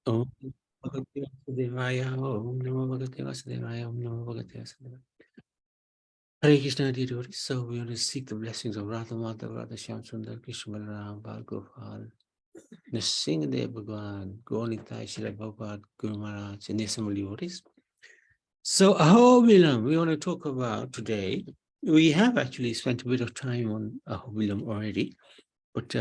Om Bhagavate Vasudevaya, Om Namo Bhagavate Vasudevaya, Om Namo Bhagavate Vasudevaya. Hare Krishna, dear devotees. So we want to seek the blessings of Radha Mata, Radha Shyam Sundar, Krishna Balaram, Bal Gopal, Nrsimhadev Bhagwan, Gaunitai, Srila Prabhupada, Guru Maharaj, and their some devotees. So Ahobilam, we want to talk about today. We have actually spent a bit of time on Ahobilam already, but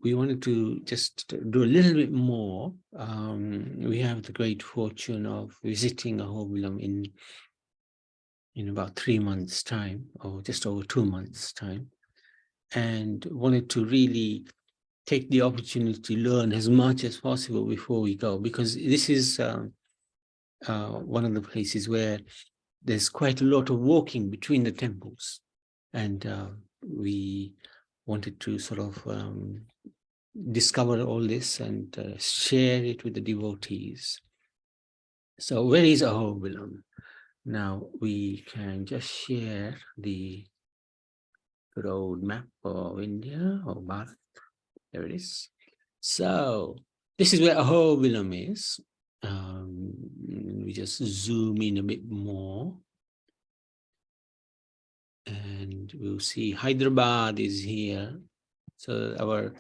we wanted to just do a little bit more. We have the great fortune of visiting Ahobilam in about 3 months' time, or just over 2 months' time, and wanted to really take the opportunity to learn as much as possible before we go, because this is one of the places where there's quite a lot of walking between the temples, and we wanted to sort of discover all this and share it with the devotees. So where is Ahobilam? Now we can just share the road map of India or Bharat. There it is. So this is where Ahobilam is. We just zoom in a bit more, and we'll see Hyderabad is here. So our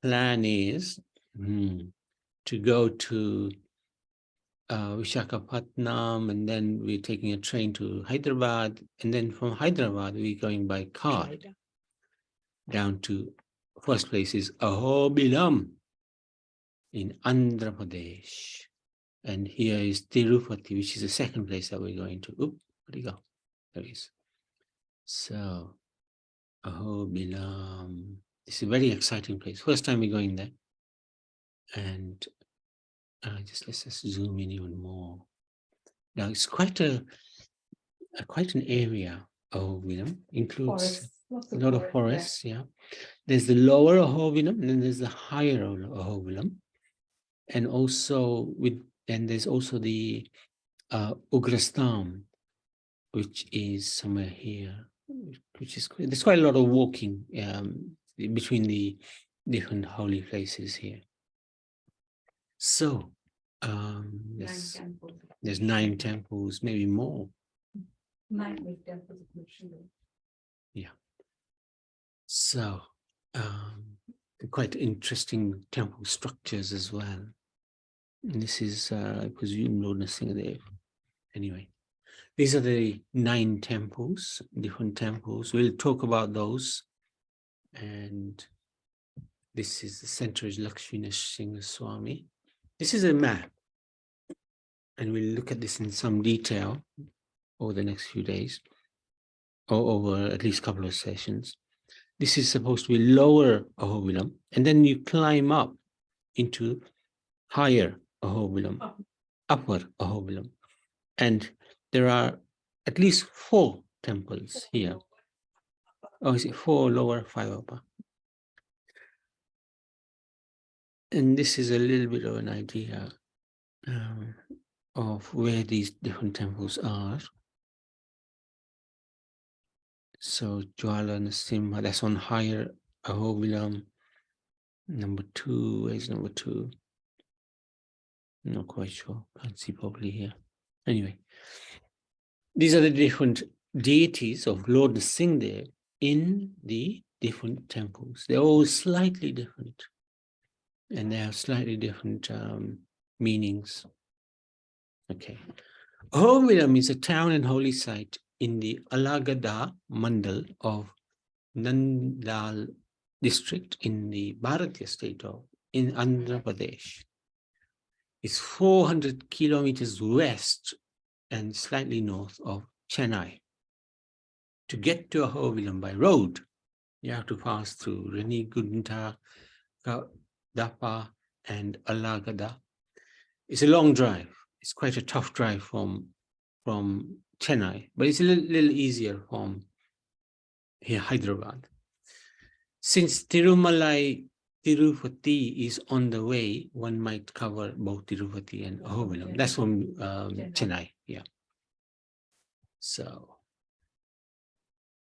plan is to go to Visakhapatnam, and then we're taking a train to Hyderabad, and then from Hyderabad we're going by car down to, first place is Ahobilam in Andhra Pradesh, and here is Tirupati, which is the second place that we're going to. Oop, where'd he go? There he is. So Ahobilam, it's a very exciting place. First time we're going there, and let's just zoom in even more. Now it's quite an area. Ahobilam includes a lot of forests. Yeah, there's the lower Ahobilam, and then there's the higher Ahobilam, and also there's also the Ugrastam, which is somewhere here, which is there's quite a lot of walking between the different holy places here. So there's 9 temples, maybe more. 9 temples. Yeah. So quite interesting temple structures as well. And this is, I presume, Lord Nrsimhadev. Anyway, these are the 9 temples, different temples. We'll talk about those. And this is the center is Lakshmi Nrsimha Swami. This is a map, and we'll look at this in some detail over the next few days, or over at least a couple of sessions. This is supposed to be lower Ahobilam, and then you climb up into higher Ahobilam, upper Ahobilam. And there are at least 4 temples here. Oh, is it 4 lower, 5 upper? And this is a little bit of an idea of where these different temples are. So Jwala Nrsimha, that's on higher Ahobilam. Number 2, where's number 2? Not quite sure, can't see properly here. Anyway, these are the different deities of Lord Nrsimhadev in the different temples. They're all slightly different, and they have slightly different meanings. Okay. Ahobilam is a town and holy site in the Alagada Mandal of Nandal district in the Bharatiya state of in Andhra Pradesh. It's 400 kilometers west and slightly north of Chennai. To get to Ahobilam by road, you have to pass through Renigunta, Dapa, and Alagada. It's a long drive. It's quite a tough drive from Chennai, but it's a little easier from here, Hyderabad. Since Tirumalai Tirupati is on the way, one might cover both Tirupati and Ahobilam. That's from Chennai, yeah. So,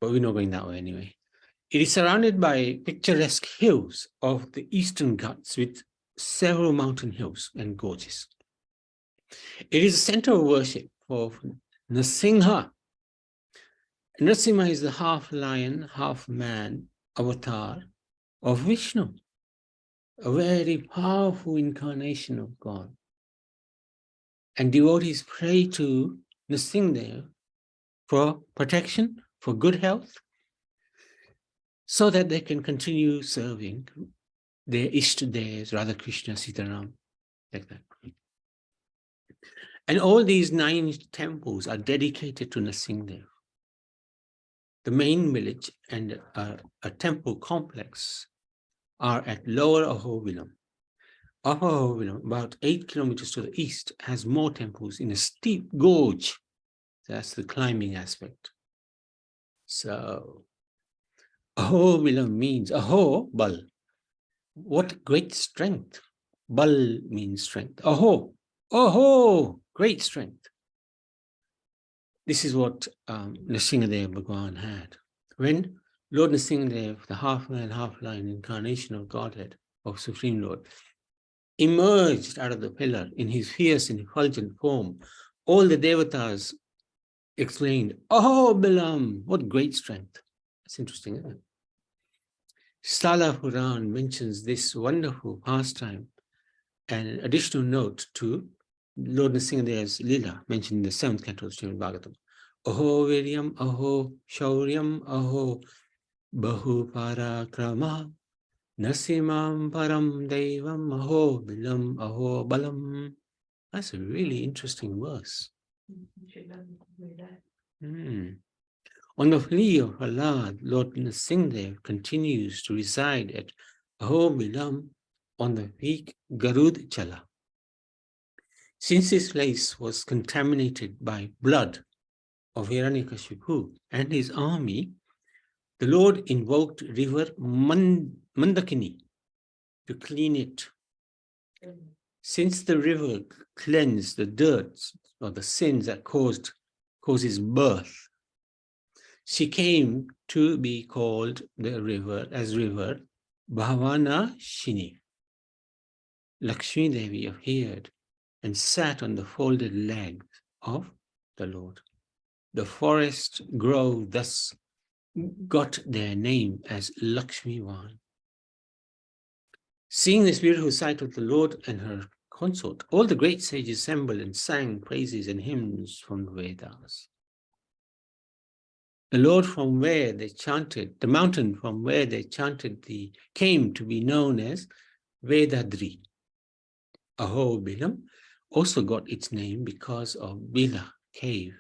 but we're not going that way anyway. It is surrounded by picturesque hills of the Eastern Ghats with several mountain hills and gorges. It is a center of worship for Nrsimha. Nrsimha is the half lion, half man avatar of Vishnu, a very powerful incarnation of God. And devotees pray to Nrsimha for protection, for good health, so that they can continue serving their Ishtadevs, Radha Krishna, Sitaram, like that. And all these 9 temples are dedicated to Nrsimha. The main village and a temple complex are at Lower Ahobilam. Upper Ahobilam, about 8 kilometers to the east, has more temples in a steep gorge. That's the climbing aspect. So, Ahobilam means Aho, Bal. What great strength. Bal means strength. Aho, great strength. This is what Nrsimhadev Bhagwan had. When Lord Nrsimhadev, the half-man, half-lion incarnation of Godhead, of Supreme Lord, emerged out of the pillar in his fierce and effulgent form, all the devatas exclaimed, Ahobilam, what great strength. That's interesting, isn't it? Stala Puran mentions this wonderful pastime, and an additional note to Lord Nrsimhadev's Lila, mentioned in the 7th canto of Srimad Bhagavatam. Aho Viryam, Aho Shauryam, Aho Bahu Parakrama, Nasimam Param Devam, Aho Bilam, Aho Balam. That's a really interesting verse. On the plea of Allah, Lord Nrsimhadev continues to reside at Ahobilam on the peak Garud Chala. Since this place was contaminated by blood of Hiranyakashipu and his army, the Lord invoked river Mandakini to clean it. Since the river cleansed the dirt or the sins that causes birth, she came to be called the river Bhavana Shini. Lakshmi Devi appeared and sat on the folded legs of the Lord. The forest grove thus got their name as Lakshmi Van. Seeing this beautiful sight of the Lord and her consort, all the great sages assembled and sang praises and hymns from the Vedas. The Lord from where they chanted, the mountain from where they chanted came to be known as Vedadri. Ahobilam also got its name because of Bila cave.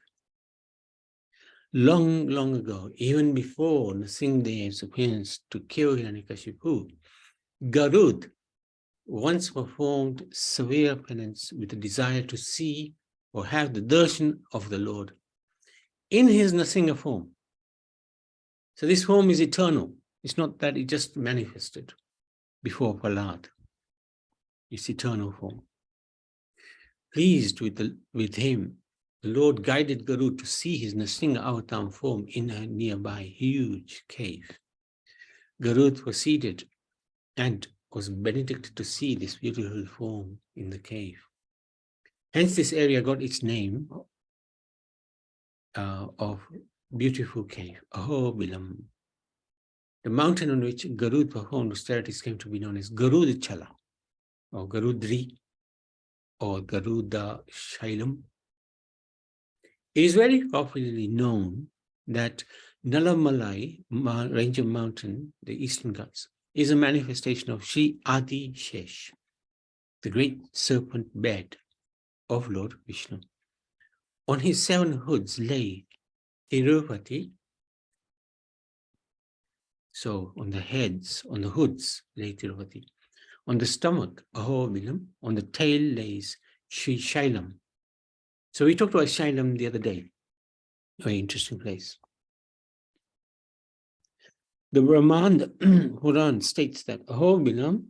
Long, long ago, even before Nrsimhadev's appearance to kill Hiranyakashipu, Garud once performed severe penance with the desire to see or have the darshan of the Lord in his Nrsimha form. So this form is eternal. It's not that it just manifested before Prahlad. It's eternal form. Pleased with him, the Lord guided Garud to see his Nrsimha avatar form in a nearby huge cave. Garud proceeded and was benedicted to see this beautiful form in the cave. Hence this area got its name of beautiful cave, Ahobilam. The mountain on which Garud performed austerities came to be known as Garudchala, or Garudri, or Garuda Shailam. It is very popularly known that Nalamalai range of mountain, the Eastern Ghats, is a manifestation of Sri Adi Shesh, the great serpent bed of Lord Vishnu. On his 7 hoods lay Tirupati. So on the hoods lay Tirupati. On the stomach, Ahobilam. On the tail lays Sri Shailam. So we talked about Shailam the other day. Very interesting place. The Brahman Puran states that Ahobilam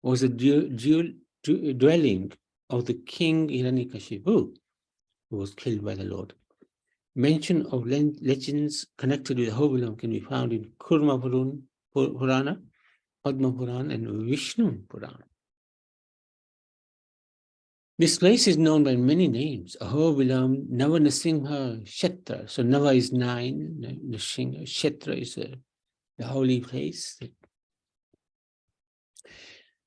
was a dwelling of the king Hiranyakashipu, who was killed by the Lord. Mention of legends connected with Ahobilam can be found in Kurma Purana, Padma Puran, and Vishnu Puran. This place is known by many names. Ahobilam, Nava Nasimha, Kshetra. So Nava is 9, Nrsimha, Kshetra is the holy place.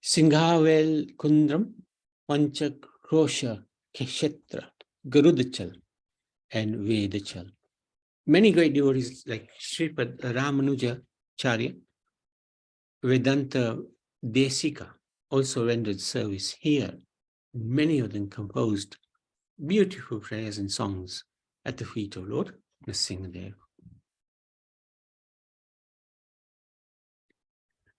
Singhavel Kundram, Panchakrosha, Kshetra, Garudachal, and Vedachal. Many great devotees like Sripad Ramanuja Charya, Vedanta Desika also rendered service here. Many of them composed beautiful prayers and songs at the feet of Lord Nrsimhadev.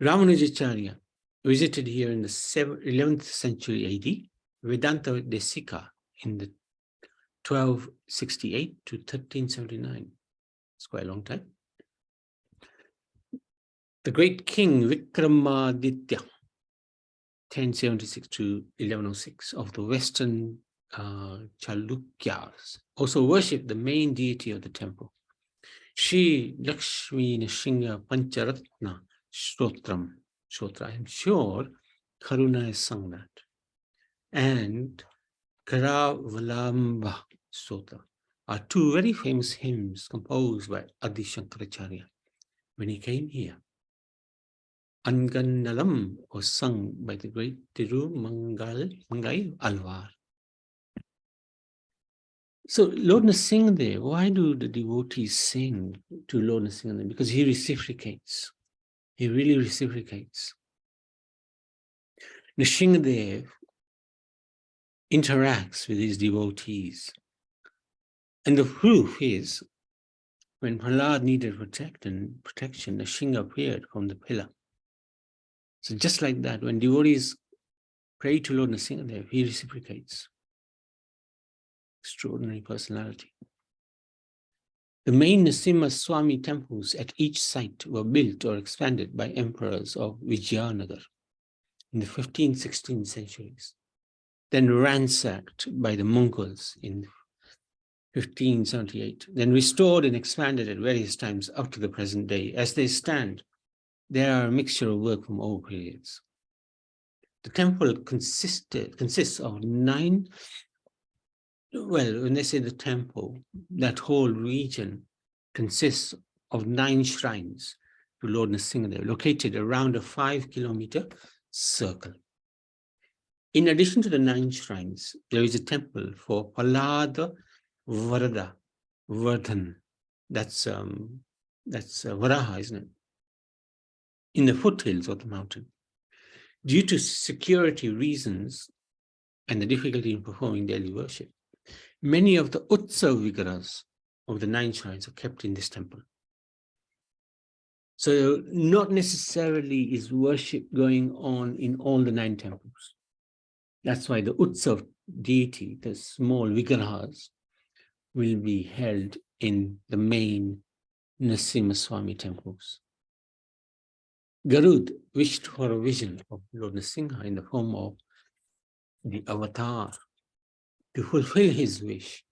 Ramanujacharya visited here in the 11th century AD, Vedanta Desika in the 1268 to 1379. It's quite a long time. The great king Vikramaditya, 1076 to 1106, of the Western Chalukyas, also worshipped the main deity of the temple, Shri Lakshmi Nrsimha Pancharatna Stotram. I'm sure Karuna has sung that. And Karavalamba Stotra are two very famous hymns composed by Adi Shankaracharya when he came here. Angannalam was sung by the great Mangai Alvar. So Lord Nrsimhadev, why do the devotees sing to Lord Nrsimhadev? Because he reciprocates. He really reciprocates. Nrsimhadev interacts with his devotees. And the proof is, when Prahlad needed protection, Nrsimha appeared from the pillar. So just like that, when devotees pray to Lord Nrsimhadev, he reciprocates. Extraordinary personality. The main Nrsimha Swami temples at each site were built or expanded by emperors of Vijayanagar in the 15th, 16th centuries, then ransacked by the Mongols in 1578, then restored and expanded at various times up to the present day. As they stand, they are a mixture of work from all periods. The temple consists of 9. Well, when they say the temple, that whole region consists of 9 shrines to Lord Nrsimhadev, located around a 5-kilometer circle. In addition to the 9 shrines, there is a temple for Palada Varada Vardhan. That's Varaha, isn't it? In the foothills of the mountain. Due to security reasons and the difficulty in performing daily worship, many of the Utsav Vigrahas of the 9 shrines are kept in this temple. So not necessarily is worship going on in all the 9 temples. That's why the Utsav deity, the small Vigrahas, will be held in the main Nrsimha Swami temples. Garud wished for a vision of Lord Nrsimha in the form of the avatar. To fulfill his wish,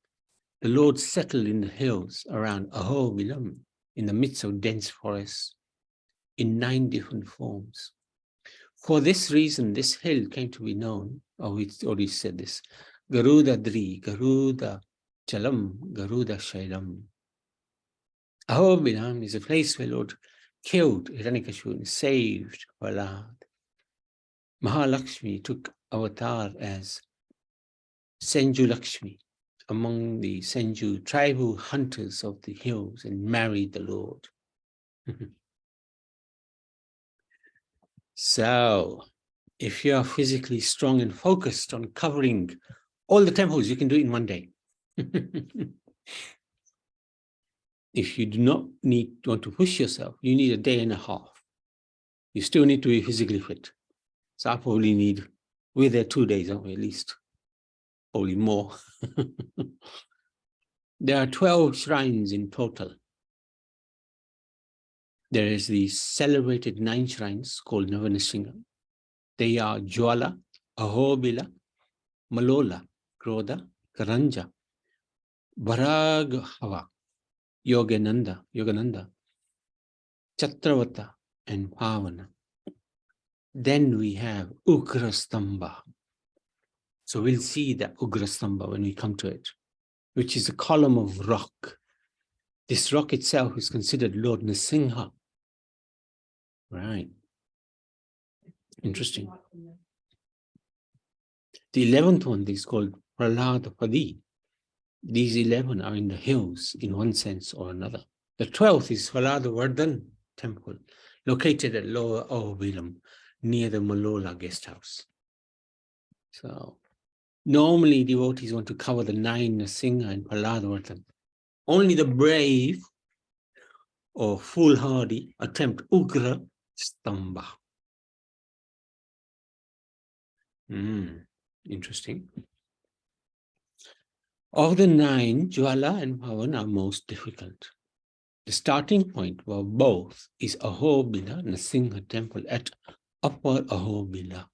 the Lord settled in the hills around Ahobilam in the midst of dense forests in 9 different forms. For this reason, this hill came to be known, or we already said this, Garuda Dri, Garuda Chalam, Garuda Shailam. Ahobilam is a place where Lord killed Hiranyakashipu, saved Prahlad. Mahalakshmi took avatar as Senju Lakshmi among the Senju tribal hunters of the hills and married the Lord. So, if you are physically strong and focused on covering all the temples, you can do it in one day. If you do not want to push yourself, you need a day and a half. You still need to be physically fit. So I probably we're there 2 days, aren't we, at least? Probably more. There are 12 shrines in total. There is the celebrated 9 shrines called Nava. They are Jwala, Ahobila, Malola, Krodha, Karanja, Bharaghava, Yogananda, Chatravata, and Pavana. Then we have Ugrastamba. So we'll see the Ugrastamba when we come to it, which is a column of rock. This rock itself is considered Lord Nrsimha. Right. Interesting. The 11th one is called Praladapadi. These 11 are in the hills in one sense or another. The 12th is Praladavardhan temple, located at Lower Ahobilam, near the Malola guest house. So normally devotees want to cover the 9 Nrsimha and Praladavardhan. Only the brave or foolhardy attempt Ugra Stamba. Interesting. Of the 9, Jwala and Pavan are most difficult. The starting point for both is Ahobila Nrsimha temple at Upper Ahobila,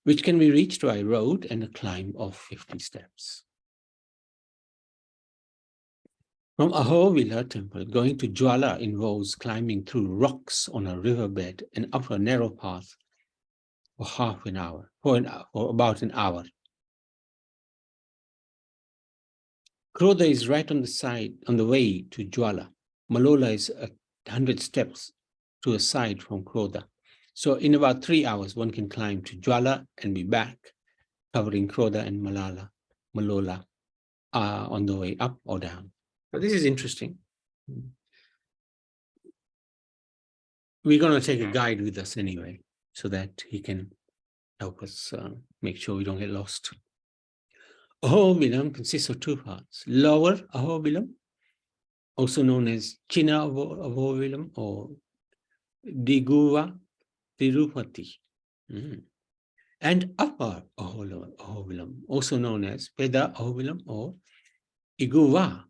which can be reached by road and a climb of 50 steps. From Ahobilam temple, going to Jwala involves climbing through rocks on a riverbed and up a narrow path for half an hour, for about an hour. Krodha is right on the way to Jwala. Malola is 100 steps to a side from Krodha. So in about 3 hours, one can climb to Jwala and be back, covering Krodha and Malola on the way up or down. So this is interesting. We're going to take a guide with us anyway, so that he can help us make sure we don't get lost. Ahobilam consists of 2 parts. Lower Ahobilam, also known as China Ahobilam or Diguva Tirupati. And Upper Ahobilam, also known as Peda Ahobilam or Iguva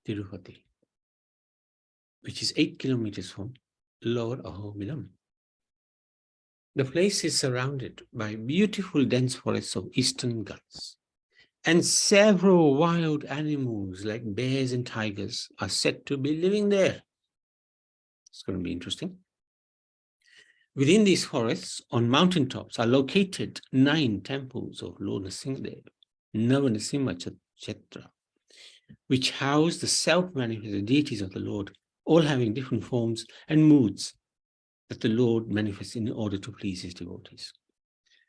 Tirupati, which is 8 kilometers from Lower Ahobilam. The place is surrounded by beautiful dense forests of eastern Ghats, and several wild animals like bears and tigers are said to be living there. It's going to be interesting. Within these forests, on mountaintops, are located 9 temples of Lord Nrsimhadev, Nrsimha Kshetra, which house the self-manifested deities of the Lord, all having different forms and moods that the Lord manifests in order to please his devotees.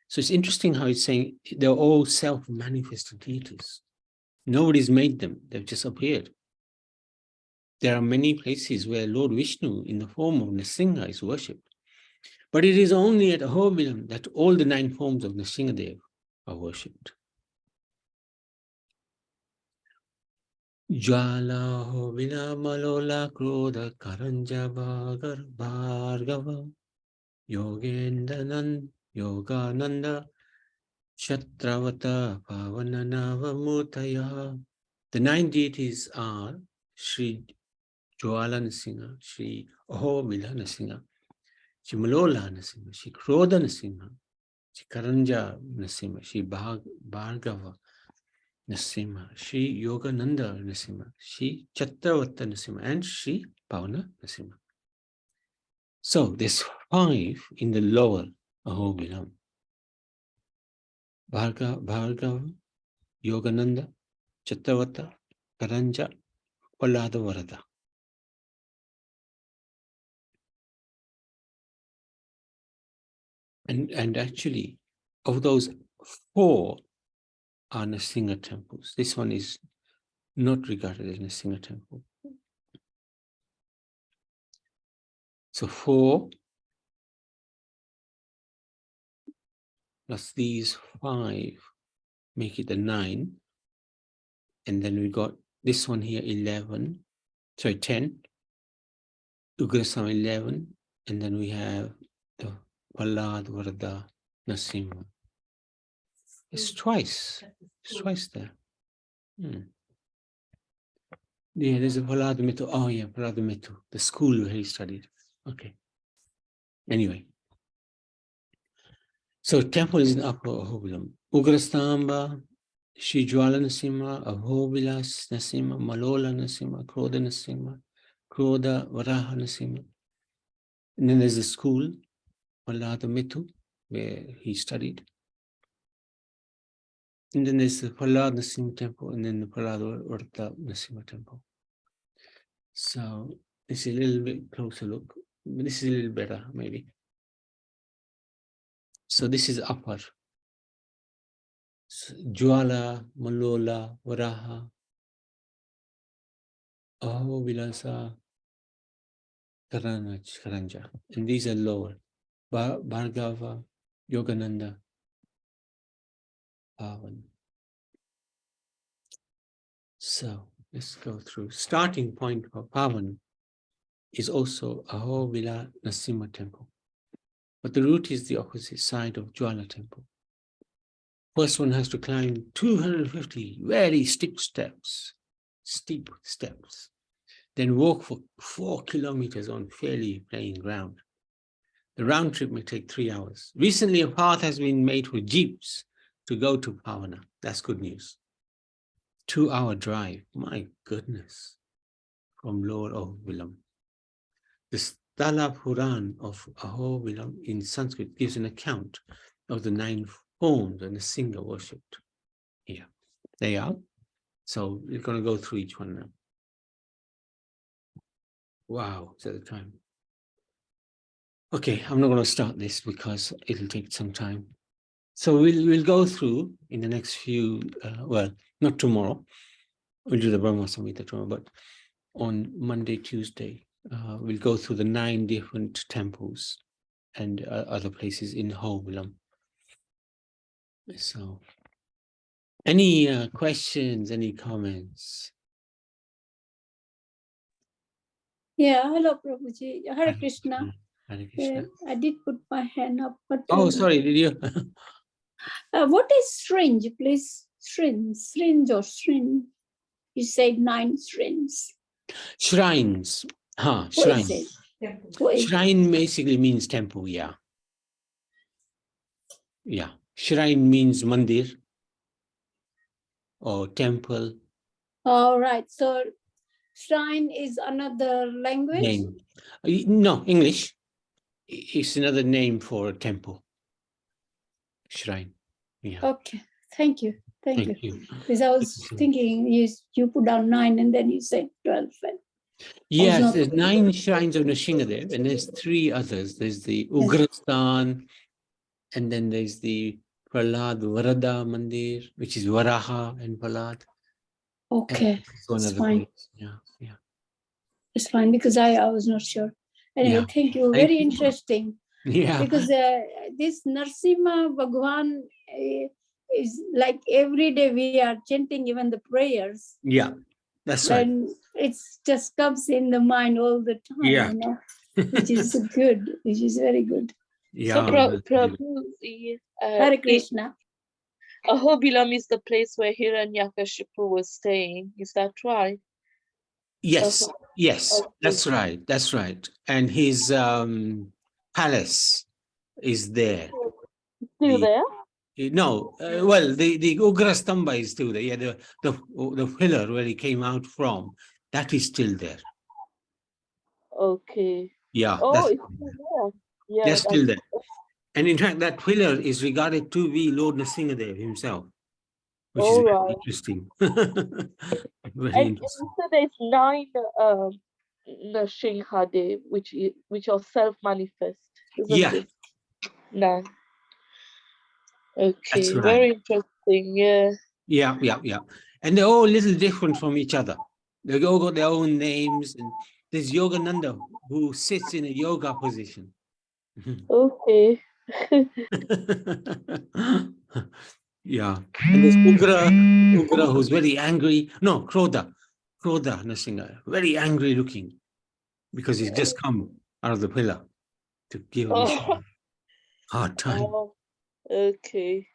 So it's interesting how it's saying they're all self-manifested deities. Nobody's made them, they've just appeared. There are many places where Lord Vishnu in the form of Nrsimha is worshipped. But it is only at Ahobilam that all the 9 forms of Nrsimhadev are worshipped. Jwala Ahobila Malola Krodha Karanja Bhargava Yogananda Shatravata Pavananavamutaya. The 9 deities are Sri Jwala Nrsimha, Sri Ahobila Nrsimha, Sri Malola Nrsimha, Sri Krodha Nrsimha, Sri Karanja Nrsimha, Sri Bhargava Nrsimha, Sri Yogananda Nrsimha, Sri Chatravata Nrsimha, and Sri Pavana Nrsimha. So there's 5 in the lower Ahobilam. Bhargava, Yogananda, Chatravata, Karanja, Varada. And actually, of those 4 are Nrsimha temples. This one is not regarded as Nrsimha temple. So 4 plus these 5 make it the 9. And then we got this one here, 10. Ugrasam 11. And then we have the Varada Nrsimha. It's twice. It's twice there. Yeah, there's a Metu. Oh yeah, Metu, the school where he studied. Okay. Anyway. So temple is in Upper Ahobilam. Ugrastamba, Sri Jwala Nrsimha, Ahobila Nrsimha, Malola Nrsimha, Krodha Nrsimha, Krodha Varaha Nrsimha. And then there's a school, Metu, where he studied. And then there's the Prahlad Narasimha temple, and then the Prahlad Varta Narasimha temple. So this is a little bit closer look. This is a little better, maybe. So this is upper. Jwala, Malola, Varaha, Ahobilasa, Karanja. And these are lower. Bhargava, Yogananda, Pavan. So let's go through. Starting point for Pavan is also Ahobilam Narasimha temple. But the route is the opposite side of Jwala temple. First one has to climb 250 very steep steps. Then walk for 4 kilometers on fairly plain ground. The round trip may take 3 hours. Recently, a path has been made for jeeps to go to Pavana. That's good news. 2-hour drive, my goodness, from Lower Ahobilam. The Stala Puran of Ahobilam in Sanskrit gives an account of the 9 forms and the singer worshipped here. There you are. So we're going to go through each one now. Wow, is that the time? Okay, I'm not going to start this because it'll take some time. So we'll go through in the next few, well, not tomorrow. We'll do the Brahma Samhita tomorrow, but on Monday, Tuesday, we'll go through the 9 different temples and other places in Ahobilam. So, any questions, any comments? Yeah, hello, Prabhuji. Hare Krishna. Hare Krishna. I did put my hand up, but Oh, sorry, did you? what is strange, please? Strange or shrine? You said 9 shrines. Shrines. What Shrine. is it? What is Shrine basically means temple, yeah. Yeah. Shrine means mandir or temple. All right. So shrine is another language? Name. No, English. It's another name for a temple. Shrine. Yeah. Okay. Thank you. Thank you. you. Because I was thinking you put down 9 and then you said 12. Yes, there's 9 shrines of Nrsingadev, and there's 3 others. There's the Ugrastan, and then there's the Prahlad Varada Mandir, which is Varaha and Prahlad. Okay, It's fine. Place. Yeah. It's fine because I was not sure. Anyway, thank you. Very interesting. Yeah. Because this Narasimha Bhagwan is like every day we are chanting even the prayers. Yeah, that's right. And it just comes in the mind all the time, Yeah. you know, which is good, which is very good. Yeah. So Prabhu, Hare Krishna. Ahobilam is the place where Hiranyakashipu was staying. Is that right? Yes, yes, Okay. that's right. And his palace is there. Still there? No, well, the Ugra Stamba is still there. Yeah, the pillar where he came out from, that is still there. Okay. Yeah, Oh, it's still there. Yeah, that's still there. And in fact, that pillar is regarded to be Lord Nrsingadev himself, which is very interesting. Very interesting. So there's 9 Nrsimhadev, which are self-manifest, isn't it? 9. Okay, that's right. very interesting. Yeah. Yeah. And they're all a little different from each other. They all got their own names. And there's Yogananda, who sits in a yoga position. Okay. Yeah. And there's Ugra, who's very angry. No, Krodha Nrsimha, very angry looking, because he's just come out of the pillar to give him a hard time. Oh, okay.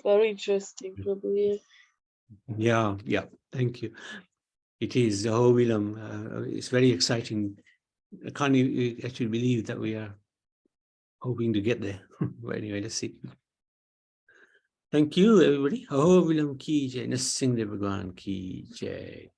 Very interesting, Prabhu. Yeah, thank you. It is Ahobilam. It's very exciting. I can't actually believe that we are hoping to get there. But anyway, let's see. Thank you, everybody. Ahobilam ki jai, Nrsimha Bhagwan ki jai.